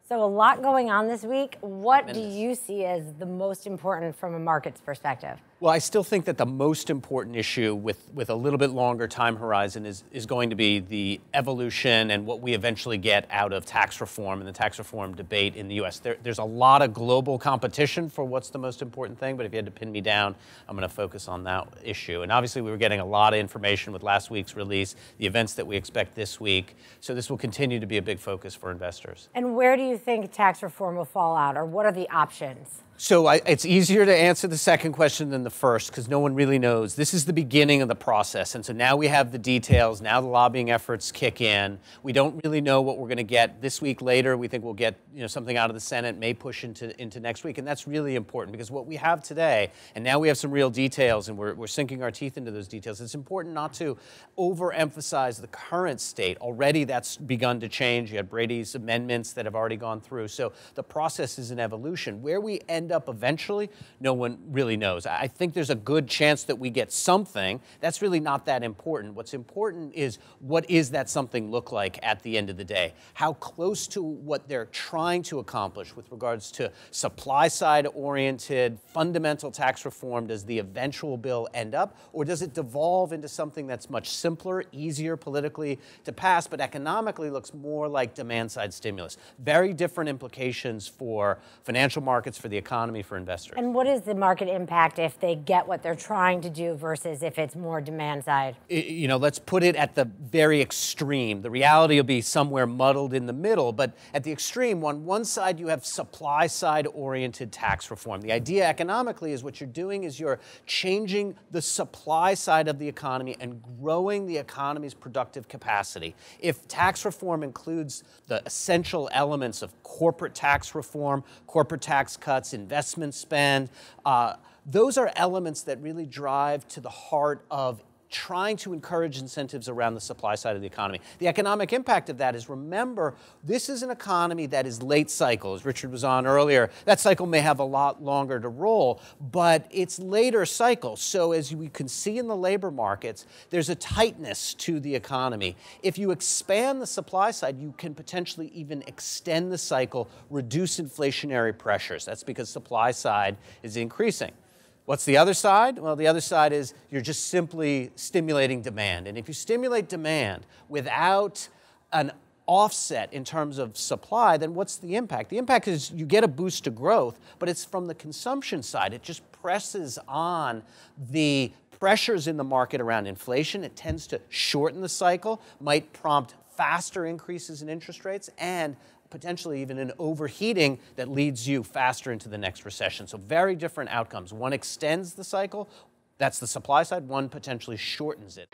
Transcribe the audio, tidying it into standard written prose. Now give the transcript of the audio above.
So a lot going on this week. What do Tremendous. you see as the most important from a market's perspective? Well, I still think that the most important issue with a little bit longer time horizon is going to be the evolution and what we eventually get out of tax reform and the tax reform debate in the U.S. There's a lot of global competition for what's the most important thing, but if you had to pin me down, I'm going to focus on that issue. And obviously, we were getting a lot of information with last week's release, the events that we expect this week. So this will continue to be a big focus for investors. And where do you think tax reform will fall out, or what are the options? So it's easier to answer the second question than the first because no one really knows. This is the beginning of the process. And so now we have the details. Now the lobbying efforts kick in. We don't really know what we're going to get this week. Later, we think we'll get something out of the Senate, may push into next week. And that's really important because what we have today, and now we have some real details, and we're sinking our teeth into those details. It's important not to overemphasize the current state. Already that's begun to change. You had Brady's amendments that have already gone through. So the process is an evolution. Where we end up eventually, no one really knows. I think there's a good chance that we get something. That's really not that important. What's important is what is that something look like at the end of the day? How close to what they're trying to accomplish with regards to supply-side oriented, fundamental tax reform does the eventual bill end up? Or does it devolve into something that's much simpler, easier politically to pass, but economically looks more like demand-side stimulus? Very different implications for financial markets, for the economy, for investors. And what is the market impact if they get what they're trying to do versus if it's more demand side? Let's put it at the very extreme. The reality will be somewhere muddled in the middle, but at the extreme, on one side you have supply side oriented tax reform. The idea economically is what you're doing is you're changing the supply side of the economy and growing the economy's productive capacity. If tax reform includes the essential elements of corporate tax reform, corporate tax cuts, investment spend, those are elements that really drive to the heart of trying to encourage incentives around the supply side of the economy. The economic impact of that is, remember, this is an economy that is late cycle. As Richard was on earlier, that cycle may have a lot longer to roll, but it's later cycle. So as we can see in the labor markets, there's a tightness to the economy. If you expand the supply side, you can potentially even extend the cycle, reduce inflationary pressures. That's because supply side is increasing. What's the other side? Well, the other side is you're just simply stimulating demand. And if you stimulate demand without an offset in terms of supply, then what's the impact? The impact is you get a boost to growth, but it's from the consumption side. It just presses on the pressures in the market around inflation. It tends to shorten the cycle, might prompt faster increases in interest rates, and potentially even an overheating that leads you faster into the next recession. So very different outcomes. One extends the cycle, that's the supply side. One potentially shortens it.